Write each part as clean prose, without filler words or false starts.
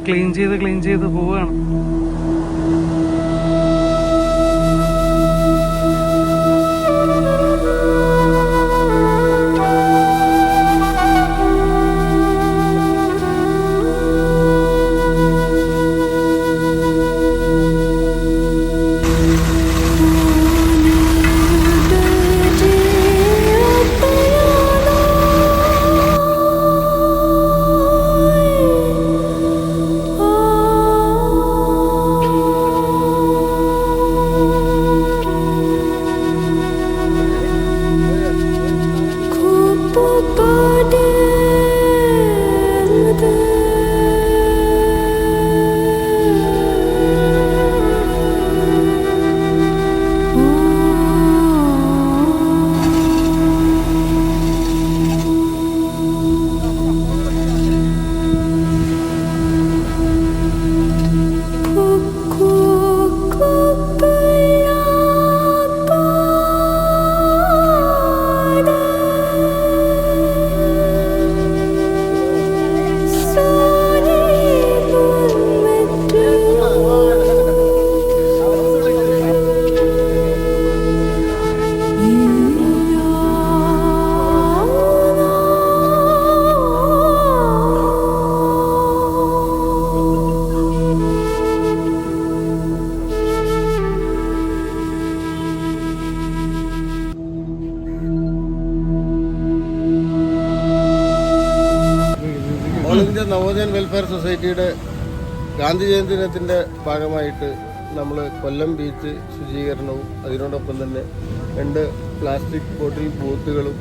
Clean ചെയ്ത് പോവുകയാണ്. All India നവോദയൻ welfare സൊസൈറ്റിയുടെ ഗാന്ധി ജയന്തി ദിനത്തിൻ്റെ ഭാഗമായിട്ട് നമ്മൾ കൊല്ലം ബീച്ച് ശുചീകരണവും അതിനോടൊപ്പം തന്നെ 2 പ്ലാസ്റ്റിക് ബോട്ടിൽ ബൂത്തുകളും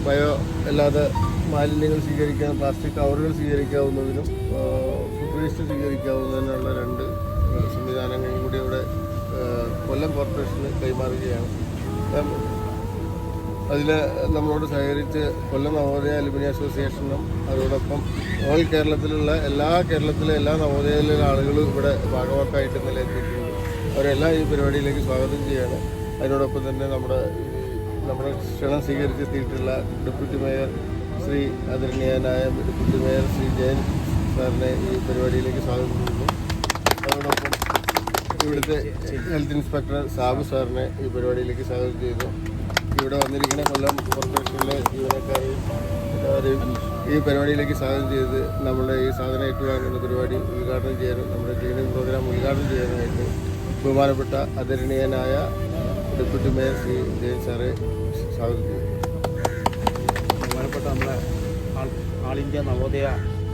ബയോ അല്ലാതെ മാലിന്യങ്ങൾ സ്വീകരിക്കാൻ പ്ലാസ്റ്റിക് കവറുകൾ സ്വീകരിക്കാവുന്നതിനും ഫുഡ് വേസ്റ്റ് സ്വീകരിക്കാവുന്നതിനുള്ള 2 സംവിധാനങ്ങളും കൂടി ഇവിടെ കൊല്ലം കോർപ്പറേഷന് കൈമാറുകയാണ്. അതിൽ നമ്മളോട് സഹകരിച്ച് കൊല്ലം നവോദയ അലുമിനി അസോസിയേഷനും അതോടൊപ്പം ഓൾ കേരളത്തിലെ എല്ലാ നവോദയയിലുള്ള ആളുകളും ഇവിടെ ഭാഗവാക്കായിട്ട് ഇന്നലെ എത്തിയിട്ടുണ്ട്. അവരെല്ലാം ഈ പരിപാടിയിലേക്ക് സ്വാഗതം ചെയ്യുകയാണ്. അതിനോടൊപ്പം തന്നെ നമ്മുടെ ക്ഷണം സ്വീകരിച്ചെത്തിയിട്ടുള്ള ഡെപ്യൂട്ടി മേയർ ശ്രീ ആദരണീയനായ ഡെപ്യൂട്ടി മേയർ ശ്രീ ജയൻ സാറിനെ ഈ പരിപാടിയിലേക്ക് സ്വാഗതം ചെയ്യുന്നു. അതോടൊപ്പം ഇവിടുത്തെ ഹെൽത്ത് ഇൻസ്പെക്ടർ സാബു സാറിനെ ഈ പരിപാടിയിലേക്ക് സ്വാഗതം ചെയ്യുന്നു. ഇവിടെ വന്നിരിക്കുന്ന കൊല്ലം കോർപ്പറേഷനിലെ ജീവനക്കാരെയും എല്ലാവരെയും ഈ പരിപാടിയിലേക്ക് സ്വാഗതം ചെയ്ത് നമ്മുടെ ഈ സാധനം ഏറ്റുവാങ്ങുന്ന പരിപാടി ഉദ്ഘാടനം ചെയ്യാനും നമ്മുടെ ക്ലീനിങ് പ്രോഗ്രാം ഉദ്ഘാടനം ചെയ്യാനായിട്ട് ബഹുമാനപ്പെട്ട ആദരണീയനായ ഡെപ്യൂട്ടി മേയർ ശ്രീ ജയൻ സാറെ സ്വാഗതം ചെയ്തു. ബഹുമാനപ്പെട്ട നമ്മുടെ ആൾ ഇന്ത്യ നവോദയ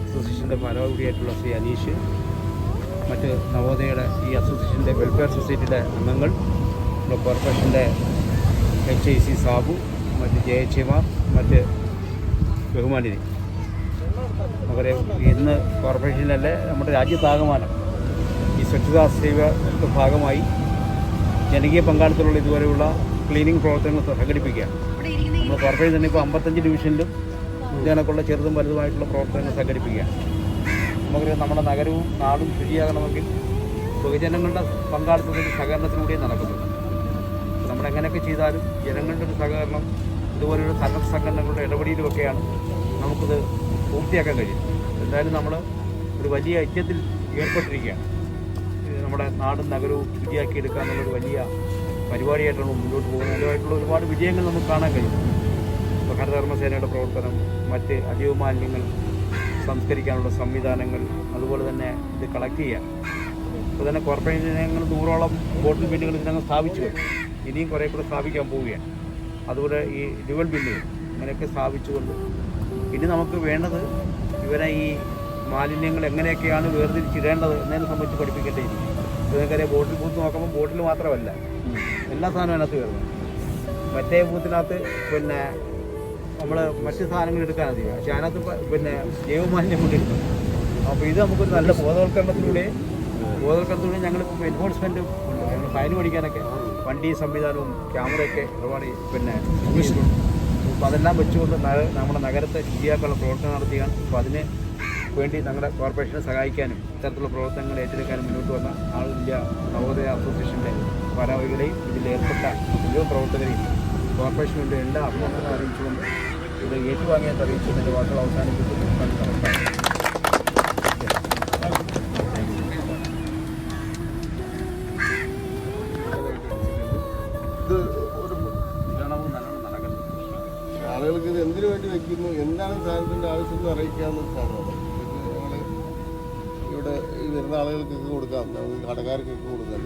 അസോസിയേഷൻ്റെ ഭാരവാഹിയായിട്ടുള്ള ശ്രീ അനീഷ്, മറ്റ് നവോദയയുടെ ഈ അസോസിയേഷൻ്റെ വെൽഫെയർ സൊസൈറ്റിയുടെ അംഗങ്ങൾ, നമ്മുടെ കോർപ്പറേഷൻ്റെ HIC സാബു, മറ്റ് JHമാർ, മറ്റ് ബഹുമാനിനി, നമുക്കറിയാം ഇന്ന് കോർപ്പറേഷനിലല്ലേ നമ്മുടെ രാജ്യത്താകമാനം ഈ സ്വച്ഛതാ സേവയുടെ ഭാഗമായി ജനകീയ പങ്കാളിത്തമുള്ള ഇതുപോലെയുള്ള ക്ലീനിങ് പ്രവർത്തനങ്ങൾ സംഘടിപ്പിക്കുകയാണ്. നമ്മൾ കോർപ്പറേഷൻ തന്നെ ഇപ്പോൾ 55 ഡിവിഷനിലും ഇതിനൊക്കെയുള്ള ചെറുതും വലുതുമായിട്ടുള്ള പ്രവർത്തനങ്ങൾ സംഘടിപ്പിക്കുകയാണ്. നമുക്കറിയാം നമ്മുടെ നഗരവും നാടും ശുചിയാകണമെങ്കിൽ പൊതുജനങ്ങളുടെ പങ്കാളിത്തത്തിൻ്റെ സഹകരണത്തിലൂടെ നടക്കുന്നു. നമ്മളെങ്ങനെയൊക്കെ ചെയ്താലും ജനങ്ങളുടെ ഒരു സഹകരണം ഇതുപോലെയുള്ള സന്നദ്ധ സംഘടനകളുടെ ഇടപെടലുമൊക്കെയാണ് നമുക്കിത് പൂർത്തിയാക്കാൻ കഴിയും. എന്തായാലും നമ്മൾ ഒരു വലിയ യജ്ഞത്തിൽ ഏർപ്പെട്ടിരിക്കുകയാണ്. നമ്മുടെ നാടും നഗരവും ശുചിയാക്കിയെടുക്കുക എന്നുള്ളൊരു വലിയ പരിപാടിയായിട്ടാണ് മുന്നോട്ട് പോകുന്നത്. അതുമായിട്ടുള്ള ഒരുപാട് വിജയങ്ങൾ നമുക്ക് കാണാൻ കഴിയും. ഇപ്പോൾ ഹരിതകർമ്മസേനയുടെ പ്രവർത്തനം, മറ്റ് അജൈവ മാലിന്യങ്ങൾ സംസ്കരിക്കാനുള്ള സംവിധാനങ്ങൾ, അതുപോലെ തന്നെ ഇത് കളക്ട് ചെയ്യാൻ ഇപ്പോൾ തന്നെ കോർപ്പറേഷൻ ഞങ്ങൾ 100ഓളം ബോട്ടിൽ ബിന്നുകൾ ഇതിനകം സ്ഥാപിച്ചു കഴിഞ്ഞു. ഇനിയും കുറേ കൂടെ സ്ഥാപിക്കാൻ പോവുകയാണ്. അതുപോലെ ഈ ഡ്യുവൽ ബിന്നുകൾ അങ്ങനെയൊക്കെ സ്ഥാപിച്ചുകൊണ്ട് ഇനി നമുക്ക് വേണ്ടത് ഇവരെ ഈ മാലിന്യങ്ങൾ എങ്ങനെയൊക്കെയാണ് വേർതിരിച്ചിടേണ്ടത് എന്നതിനെ സംബന്ധിച്ച് പഠിപ്പിക്കേണ്ടിയിരിക്കും. നിങ്ങൾക്കറിയാം ബോട്ടിൽ ബൂത്ത് നോക്കുമ്പോൾ ബോട്ടിൽ മാത്രമല്ല എല്ലാ സാധനവും അതിനകത്ത് വരുന്നത്. മറ്റേ ബൂത്തിനകത്ത് പിന്നെ നമ്മൾ മറ്റ് സാധനങ്ങൾ എടുക്കാൻ മതി, പക്ഷേ അതിനകത്ത് ജൈവമാലിന്യം കൊണ്ടിരിക്കും. അപ്പോൾ ഇത് നമുക്കൊരു നല്ല ബോധവൽക്കരണത്തിലൂടെ ഞങ്ങളിപ്പോൾ എൻഫോഴ്സ്മെൻറ്റ് ഉണ്ട്. ഞങ്ങൾ ഫൈൻ പഠിക്കാനൊക്കെ വണ്ടി സംവിധാനവും ക്യാമറയൊക്കെ ഒരുപാട് അപ്പോൾ അതെല്ലാം വെച്ചുകൊണ്ട് നമ്മുടെ നഗരത്തെ ശുചിയാക്കാനുള്ള പ്രവർത്തനം നടത്തുകയാണ്. അപ്പോൾ അതിന് വേണ്ടി ഞങ്ങളുടെ കോർപ്പറേഷനെ സഹായിക്കാനും ഇത്തരത്തിലുള്ള പ്രവർത്തനങ്ങൾ ഏറ്റെടുക്കാനും മുന്നോട്ട് വന്ന ആൾ ഇന്ത്യ നവോദയ അസോസിയേഷൻ്റെ ഭാരവാഹികളെയും ഇതിൽ ഏർപ്പെട്ട മുഴുവൻ പ്രവർത്തകരെയും കോർപ്പറേഷനുണ്ട് എല്ലാ അഭിനന്ദനങ്ങളും അറിയിച്ചുകൊണ്ട് ഇത് ഏറ്റുവാങ്ങിയാൽ അറിയിച്ചുകൊണ്ട് എൻ്റെ വാക്കുകൾ അവസാനിപ്പിക്കുന്നു. അറിയിക്കുന്നു. എന്താണ് സാധനത്തിൻ്റെ ആവശ്യം എന്ന് അറിയിക്കാവുന്ന സാധനമാണ്. ഇത് ഞങ്ങൾ ഇവിടെ ഈ വരുന്ന ആളുകൾക്കൊക്കെ കൊടുക്കാം, നമുക്ക് കടക്കാർക്കൊക്കെ കൊടുക്കാം.